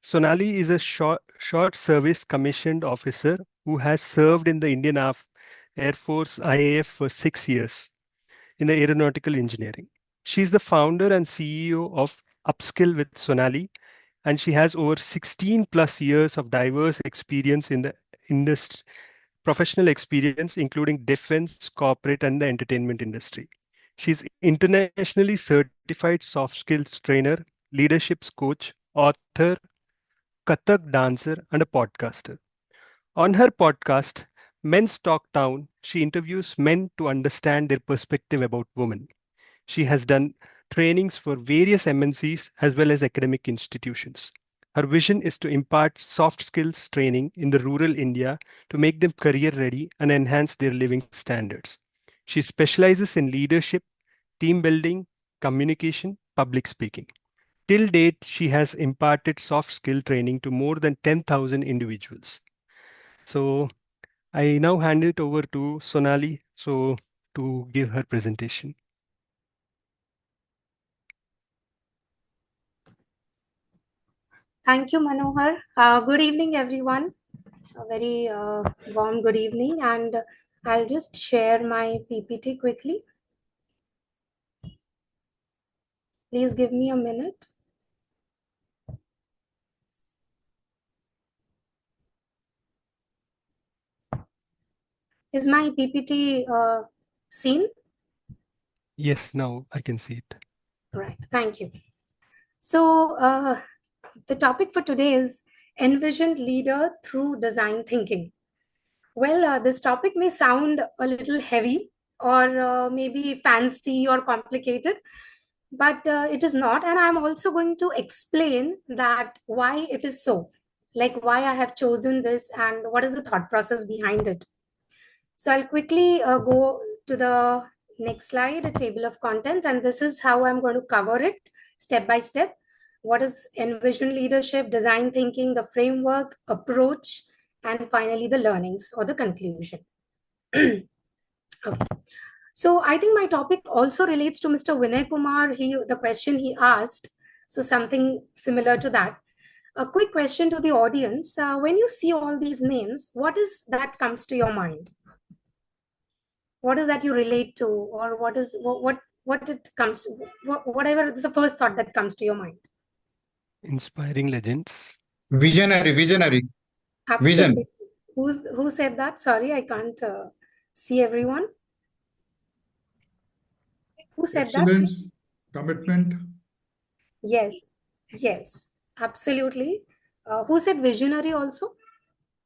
Sonali is a short service commissioned officer who has served in the Indian Air Force IAF for 6 years in the aeronautical engineering. She's the founder and CEO of Upskill with Sonali, and she has over 16 plus years of diverse experience in the industry, professional experience, including defense, corporate, and the entertainment industry. She's internationally certified soft skills trainer, leadership coach, author, Kathak dancer, and a podcaster. On her podcast, Men's Talk Town, she interviews men to understand their perspective about women. She has done trainings for various MNCs as well as academic institutions. Her vision is to impart soft skills training in the rural India to make them career ready and enhance their living standards. She specializes in leadership, team building, communication, public speaking. Till date, she has imparted soft skill training to more than 10,000 individuals. So I now hand it over to Sonali to give her presentation. Thank you, Manohar. Good evening, everyone. A very warm good evening, and I'll just share my PPT quickly. Please give me a minute. Is my PPT seen? Yes, now I can see it. Right, thank you. So, the topic for today is Envisioned Leader Through Design Thinking. Well, this topic may sound a little heavy or maybe fancy or complicated, but it is not. And I'm also going to explain that why it is so, like why I have chosen this and what is the thought process behind it. So I'll quickly go to the next slide, a table of content, and this is how I'm going to cover it step by step. What is envision leadership, design thinking, the framework, approach, and finally the learnings or the conclusion. Okay. So I think my topic also relates to Mr. Vinay Kumar. The question he asked, so something similar to that. A quick question to the audience: when you see all these names, what is that comes to your mind? What is that you relate to, or what it comes? Whatever is the first thought that comes to your mind? Inspiring legends. Visionary. Vision. Absolutely. Who said that? Sorry, I can't see everyone. Who said that? Excellence, commitment. Yes, yes, absolutely. Who said visionary also?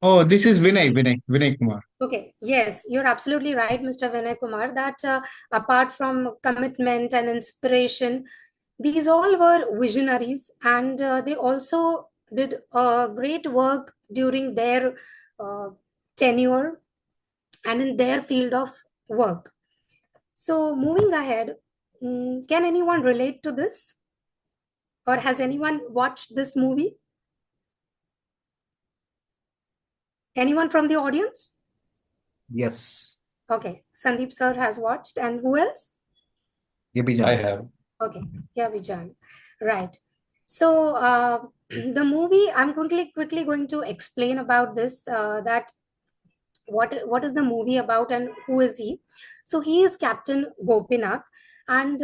Oh, this is Vinay Kumar. Okay, yes, you're absolutely right, Mr. Vinay Kumar, that apart from commitment and inspiration, these all were visionaries, and they also did great work during their uh, tenure and in their field of work. So, moving ahead, can anyone relate to this? Or has anyone watched this movie? Anyone from the audience? Yes. Okay, Sandeep sir has watched, and who else? I have. Okay, yeah, Vijan. Right. So the movie, I'm quickly going to explain about this. That what is the movie about and who is he? So he is Captain Gopinath, and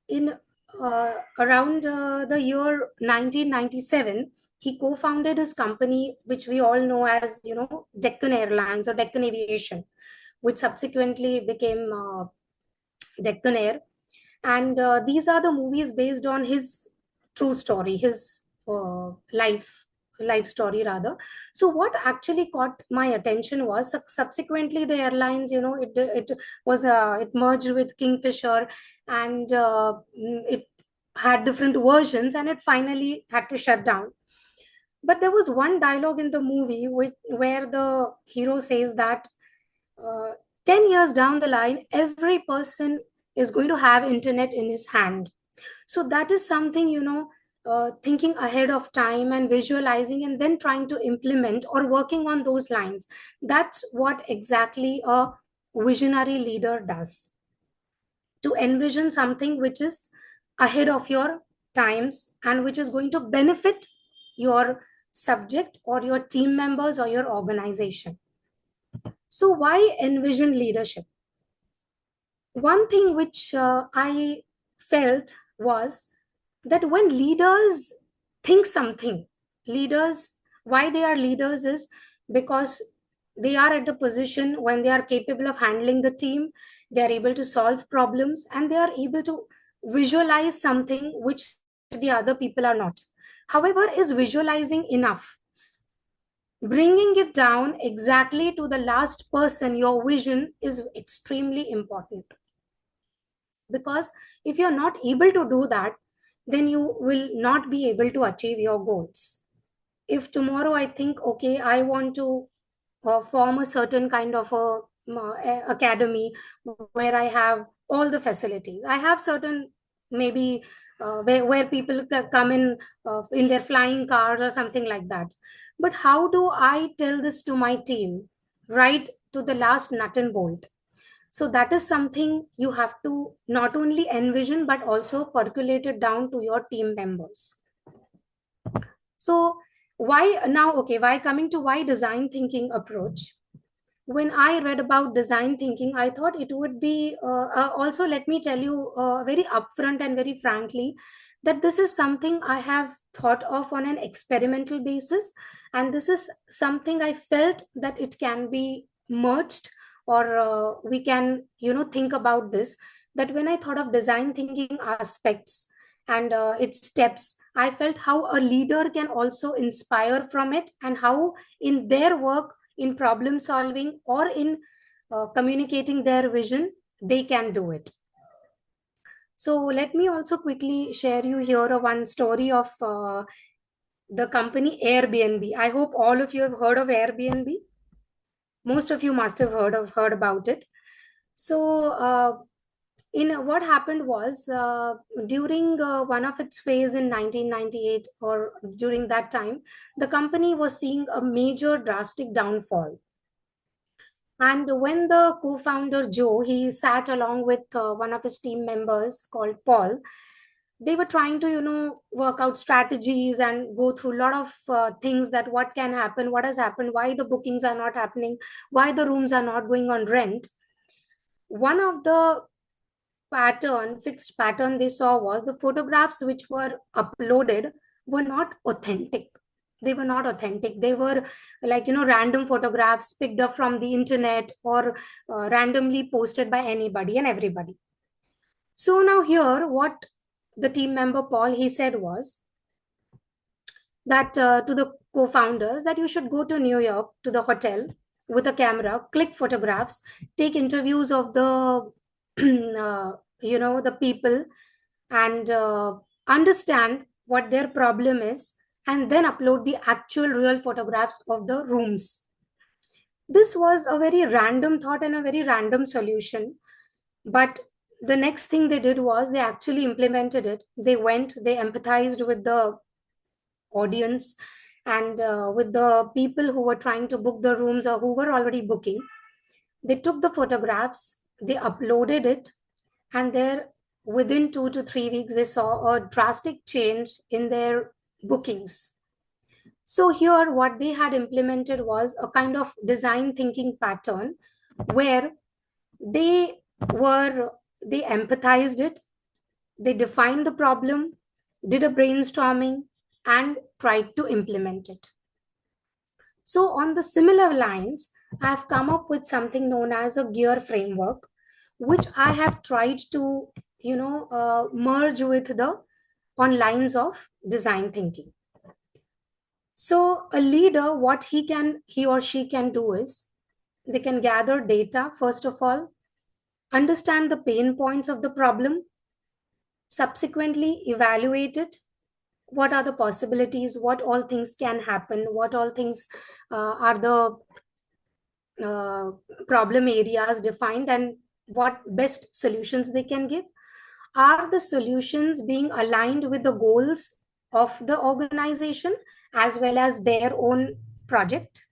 in around the year 1997, he co-founded his company, which we all know as Deccan Airlines or Deccan Aviation, which subsequently became Deccan Air. And these are the movies based on his true story, his life story rather. So what actually caught my attention was subsequently the airlines, it merged with Kingfisher, and it had different versions, and it finally had to shut down. But there was one dialogue in the movie where the hero says that uh, 10 years down the line, every person is going to have internet in his hand. So that is something, thinking ahead of time and visualizing and then trying to implement or working on those lines. That's what exactly a visionary leader does, to envision something which is ahead of your times and which is going to benefit your subject or your team members or your organization. So why envision leadership? One thing which I felt was that when leaders think something, leaders, why they are leaders is because they are at the position when they are capable of handling the team, they are able to solve problems, and they are able to visualize something which the other people are not. However, is visualizing enough? Bringing it down exactly to the last person, your vision is extremely important. Because if you're not able to do that, then you will not be able to achieve your goals. If tomorrow I think, okay, I want to form a certain kind of academy where I have all the facilities, I have certain, maybe where people come in their flying cars or something like that. But how do I tell this to my team, right to the last nut and bolt? So that is something you have to not only envision but also percolate it down to your team members. So why now, okay, why coming to why design thinking approach? When I read about design thinking, I thought it would be also, let me tell you very upfront and very frankly, that this is something I have thought of on an experimental basis. And this is something I felt that it can be merged, or we can, think about this. That when I thought of design thinking aspects and its steps, I felt how a leader can also inspire from it, and how in their work, in problem solving, or in communicating their vision, they can do it. So let me also quickly share you here one story of the company Airbnb. I hope all of you have heard of Airbnb. Most of you must have heard about it. So in what happened was, during one of its phase in 1998, or during that time, the company was seeing a major drastic downfall. And when the co-founder Joe, he sat along with one of his team members called Paul, they were trying to, work out strategies and go through a lot of things, that what can happen, what has happened, why the bookings are not happening, why the rooms are not going on rent. One of the fixed pattern they saw was the photographs which were uploaded were not authentic. They were like, random photographs picked up from the internet, or randomly posted by anybody and everybody. So now here, what the team member Paul, he said was that to the co-founders, that you should go to New York to the hotel with a camera, click photographs, take interviews of the the people, and understand what their problem is, and then upload the actual real photographs of the rooms. This was a very random thought and a very random solution, but the next thing they did was they actually implemented it. They empathized with the audience, and with the people who were trying to book the rooms or who were already booking. They took the photographs, they uploaded it, and there, within 2 to 3 weeks, they saw a drastic change in their bookings. So here, what they had implemented was a kind of design thinking pattern, where they they empathized it, they defined the problem, did a brainstorming, and tried to implement it. So on the similar lines, I've come up with something known as a gear framework, which I have tried to, merge with the on lines of design thinking. So a leader, what he or she can do is, they can gather data, first of all, understand the pain points of the problem, subsequently evaluate it, what are the possibilities, what all things can happen, what all things are the problem areas defined, and what best solutions they can give. Are the solutions being aligned with the goals of the organization as well as their own project?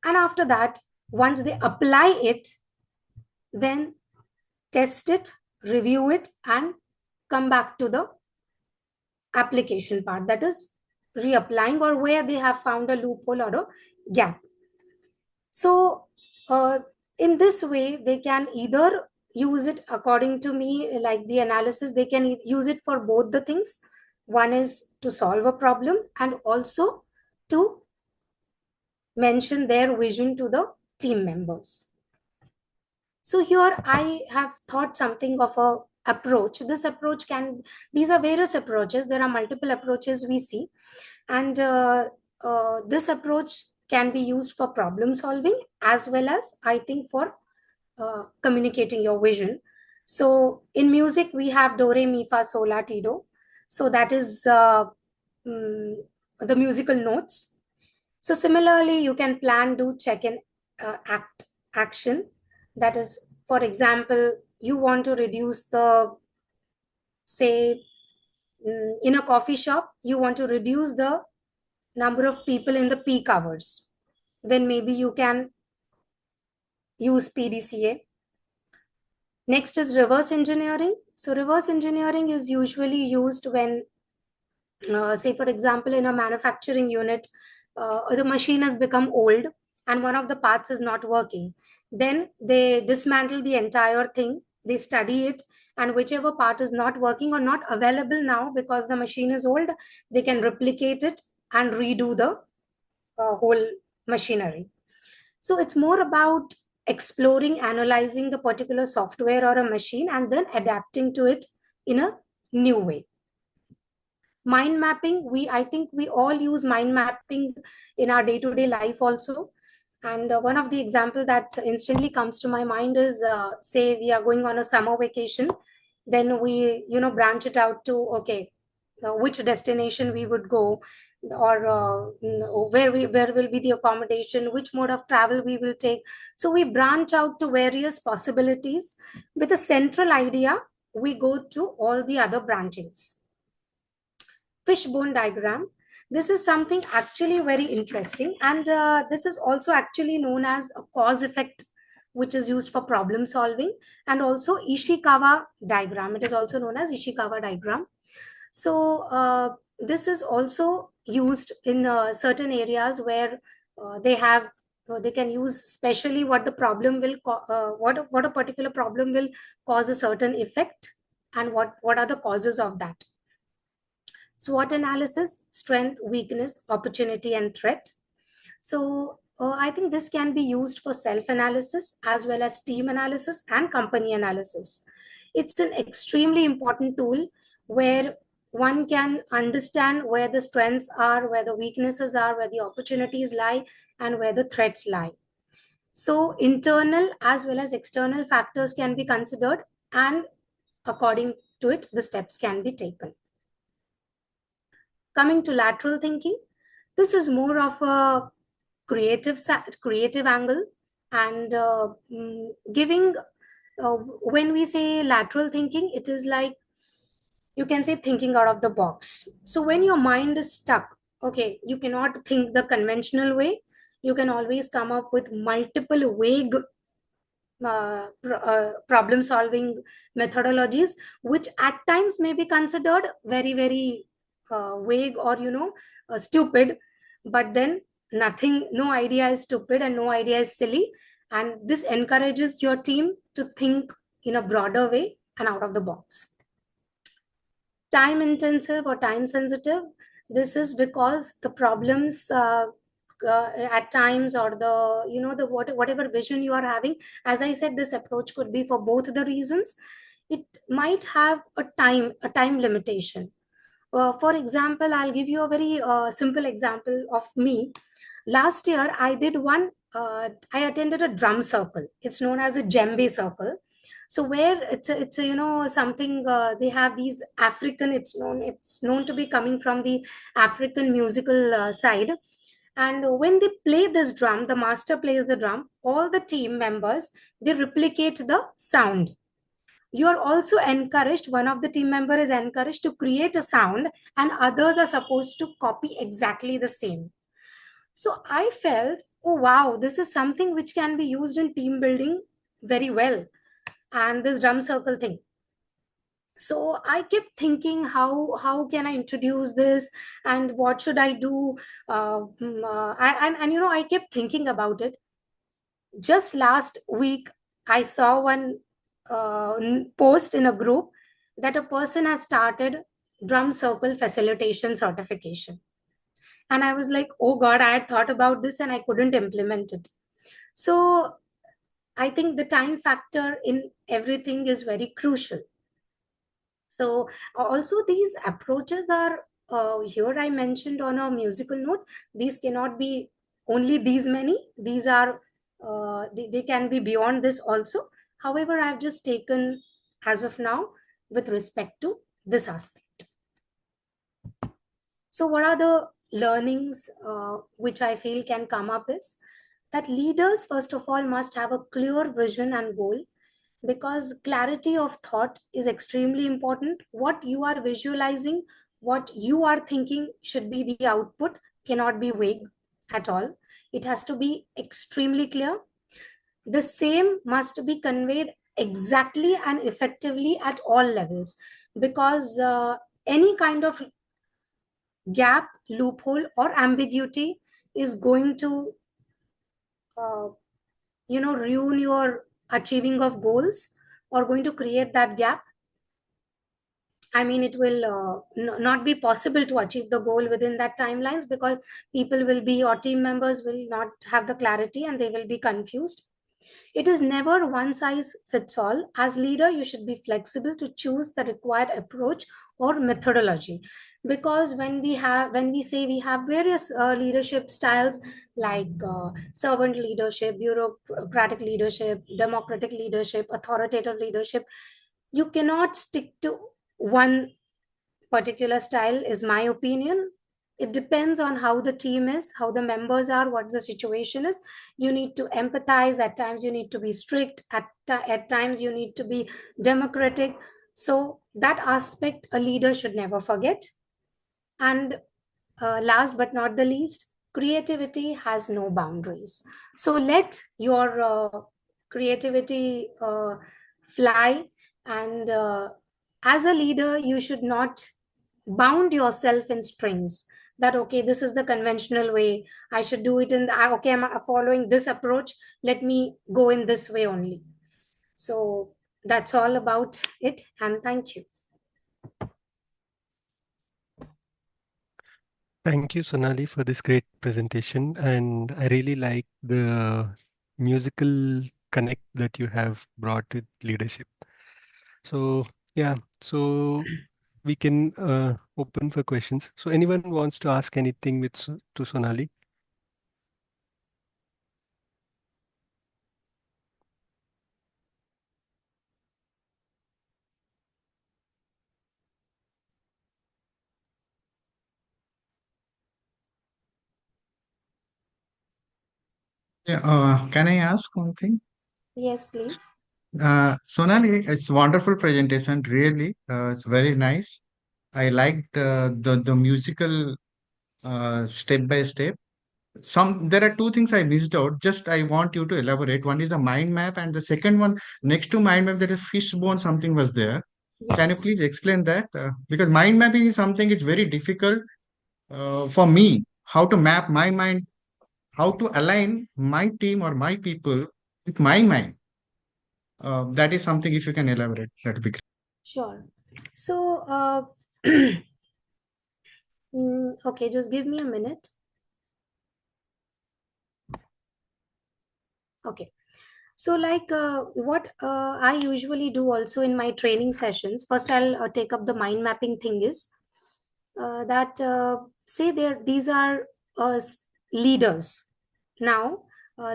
And after that, once they apply it, then test it, review it, and come back to the application part, that is reapplying, or where they have found a loophole or a gap. So in this way, they can either use it, according to me, like the analysis, they can use it for both the things. One is to solve a problem and also to mention their vision to the team members. So here I have thought something of a approach. This approach can, these are various approaches. There are multiple approaches we see. And this approach can be used for problem solving as well as, I think, for communicating your vision. So in music, we have do, re, mi, fa, sol, la, ti, do. So that is the musical notes. So similarly, you can plan, do, check, and action. That is, for example, you want to reduce the, say, in a coffee shop, you want to reduce the number of people in the peak hours. Then maybe you can use PDCA. Next is reverse engineering. So reverse engineering is usually used when, say, for example, in a manufacturing unit, the machine has become old and one of the parts is not working. Then they dismantle the entire thing, they study it, and whichever part is not working or not available now because the machine is old, they can replicate it and redo the whole machinery. So it's more about exploring, analyzing the particular software or a machine and then adapting to it in a new way. Mind mapping, I think we all use mind mapping in our day-to-day life also. And one of the example that instantly comes to my mind is, say we are going on a summer vacation, then we, branch it out to, okay, which destination we would go, or where will be the accommodation, which mode of travel we will take. So we branch out to various possibilities with a central idea. We go to all the other branchings. Fishbone diagram. This is something actually very interesting, and this is also actually known as a cause effect, which is used for problem solving, and also Ishikawa diagram. It is also known as Ishikawa diagram. So this is also used in certain areas where they can use, especially what the problem will what a particular problem will cause a certain effect, and what are the causes of that. SWOT analysis: strength, weakness, opportunity, and threat. So I think this can be used for self-analysis as well as team analysis and company analysis. It's an extremely important tool where one can understand where the strengths are, where the weaknesses are, where the opportunities lie, and where the threats lie. So internal as well as external factors can be considered, and according to it, the steps can be taken. Coming to lateral thinking, this is more of a creative angle, and giving, when we say lateral thinking, it is like, you can say, thinking out of the box. So when your mind is stuck, okay, you cannot think the conventional way, you can always come up with multiple vague problem solving methodologies, which at times may be considered very, very vague, or stupid. But then no idea is stupid and no idea is silly, and this encourages your team to think in a broader way and out of the box. Time intensive or time sensitive, this is because the problems at times, or the whatever vision you are having, as I said, this approach could be for both the reasons. It might have a time limitation. For example, I'll give you a very simple example of me. Last year I did one, I attended a drum circle. It's known as a djembe circle. So where it's a, something, they have these African, it's known to be coming from the African musical side. And when they play this drum, the master plays the drum, all the team members, they replicate the sound. You are also encouraged, one of the team member is encouraged to create a sound, and others are supposed to copy exactly the same. So I felt, oh wow, this is something which can be used in team building very well, and this drum circle thing. So I kept thinking, how can I introduce this, and what should I do? And I kept thinking about it. Just last week, I saw one post in a group that a person has started drum circle facilitation certification. And I was like, oh God, I had thought about this and I couldn't implement it. So I think the time factor in everything is very crucial. So also these approaches are here I mentioned on a musical note. These cannot be only these many. These are they can be beyond this also. However, I've just taken as of now with respect to this aspect. So what are the learnings which I feel can come up is that leaders first of all must have a clear vision and goal, because clarity of thought is extremely important. What you are visualizing, what you are thinking should be the output, cannot be vague at all. It has to be extremely clear. The same must be conveyed exactly and effectively at all levels, because any kind of gap, loophole, or ambiguity is going to uh, ruin your achieving of goals, or going to create that gap. I mean, it will not be possible to achieve the goal within that timelines, because people will be, or team members will not have the clarity and they will be confused. It is never one size fits all. As leader, you should be flexible to choose the required approach or methodology. Because when we say we have various leadership styles, like servant leadership, bureaucratic leadership, democratic leadership, authoritative leadership, you cannot stick to one particular style, is my opinion. It depends on how the team is, how the members are, what the situation is. You need to empathize. At times you need to be strict. At times you need to be democratic. So that aspect a leader should never forget. And last but not the least, creativity has no boundaries. So let your creativity fly. And as a leader, you should not bound yourself in strings, that okay, this is the conventional way, I should do it in okay, I'm following this approach, let me go in this way only. So that's all about it, and thank you. Thank you, Sonali, for this great presentation. And I really like the musical connect that you have brought with leadership. So, yeah, so we can open for questions. So, anyone wants to ask anything to Sonali? Yeah, can I ask one thing? Yes, please. Sonali, it's wonderful presentation. Really, it's very nice. I liked the musical step by step. There are two things I missed out. Just I want you to elaborate. One is the mind map, and the second one next to mind map, there is fishbone. Something was there. Can you Yes, please explain that? Because mind mapping is something it's very difficult for me. How to map my mind, how to align my team or my people with my mind. That is something if you can elaborate, that would be great. sure. So okay, just give me a minute. Okay. So, like what I usually do also in my training sessions, first I'll take up the mind mapping thing is that say these are leaders. Now,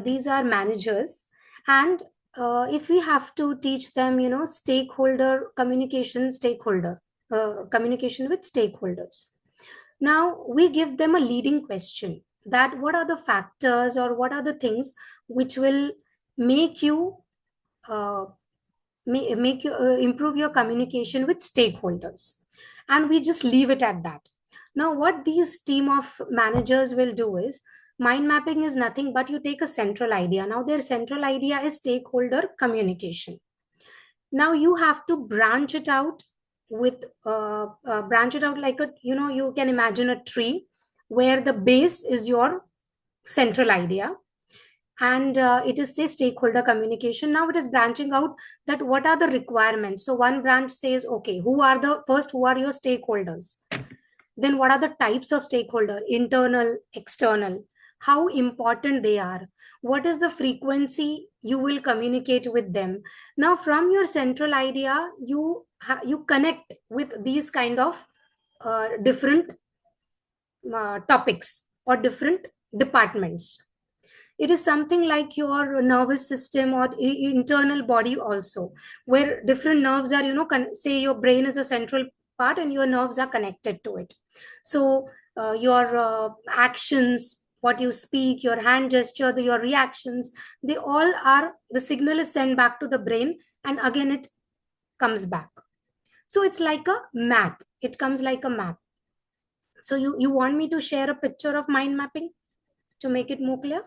these are managers. And if we have to teach them, communication with stakeholders. Now, we give them a leading question, that what are the factors or what are the things which will make you uh, make you improve your communication with stakeholders, and we just leave it at that. Now what these team of managers will do is, mind mapping is nothing but you take a central idea. Now their central idea is stakeholder communication. Now you have to branch it out with branch it out like a, you can imagine a tree where the base is your central idea, and it is say stakeholder communication. Now it is branching out that what are the requirements. So one branch says, okay, who are your stakeholders, then what are the types of stakeholder, internal, external, how important they are, what is the frequency you will communicate with them. Now from your central idea, you connect with these kind of different topics or different departments. It is something like your nervous system or internal body also, where different nerves are, say your brain is a central part and your nerves are connected to it. So your actions, what you speak, your hand gesture, your reactions, they all are, the signal is sent back to the brain and again it comes back. So it's like a map, it comes like a map. So you want me to share a picture of mind mapping to make it more clear?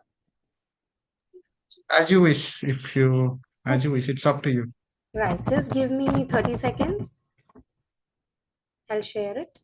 As you wish, as you Okay. wish, it's up to you. Right, just give me 30 seconds. I'll share it.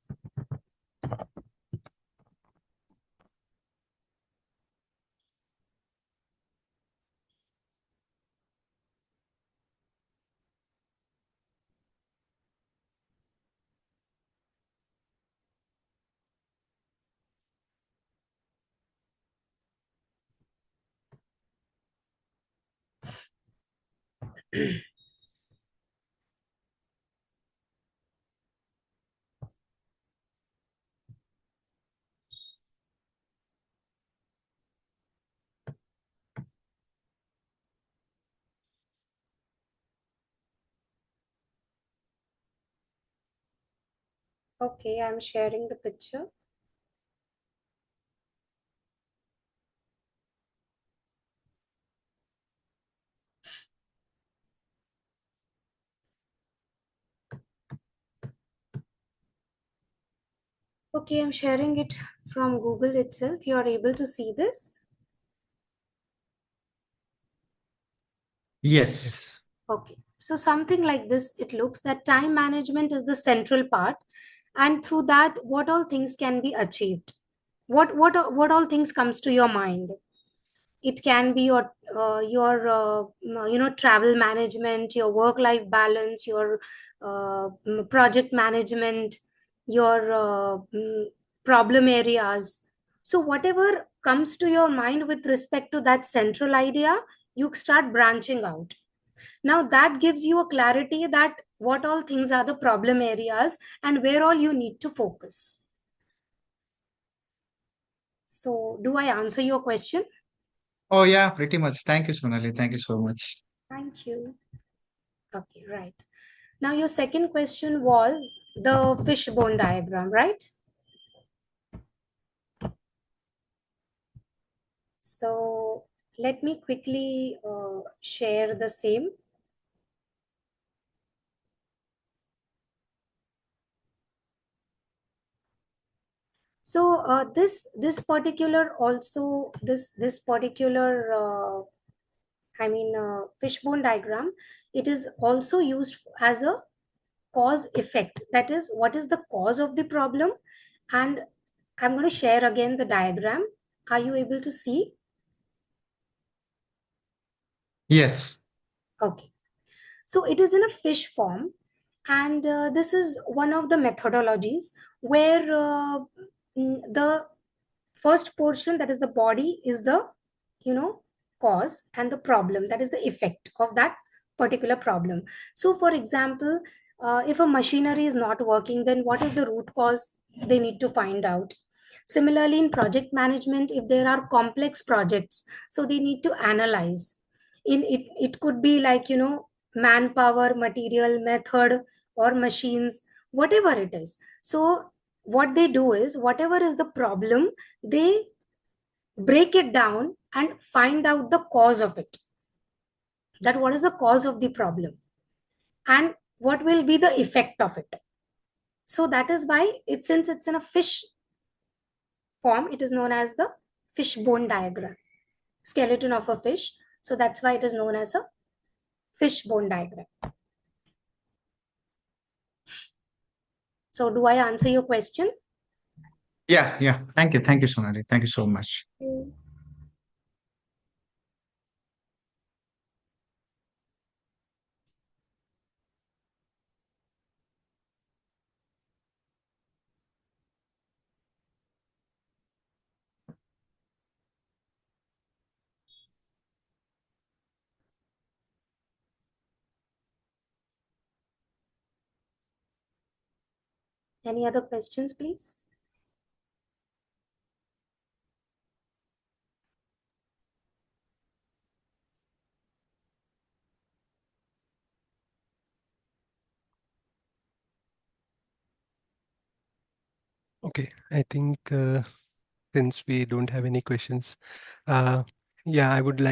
Okay, I'm sharing the picture. Okay, I'm sharing it from Google itself. You are able to see this? Yes. Okay, so something like this, it looks that time management is the central part, and through that, what all things can be achieved? What all things comes to your mind? It can be your travel management, your work life balance, your project management, your problem areas. So whatever comes to your mind with respect to that central idea, you start branching out. Now that gives you a clarity that what all things are the problem areas and where all you need to focus. So do I answer your question? Oh, yeah, pretty much. Thank you, Sonali. Thank you so much. Thank you. Okay, right. Now, your second question was the fishbone diagram, right? So, let me quickly share the same. So, this particular also this particular fishbone diagram, it is also used as a cause effect. That is, what is the cause of the problem? And I'm going to share again the diagram. Are you able to see? Yes. Okay. So it is in a fish form, and this is one of the methodologies where the first portion, that is the body, is the cause, and the problem, that is the effect of that particular problem. So for example, if a machinery is not working, then what is the root cause? They need to find out. Similarly, in project management, if there are complex projects, so they need to analyze. It could be like manpower, material, method, or machines, whatever it is. So what they do is, whatever is the problem, they break it down and find out the cause of it, that what is the cause of the problem and what will be the effect of it. So that is why since it's in a fish form, it is known as the fishbone diagram, skeleton of a fish. So that's why it is known as a fishbone diagram. So do I answer your question? Yeah, yeah. Thank you, Sonali. Thank you so much. Any other questions, please? Okay, I think since we don't have any questions, yeah, I would like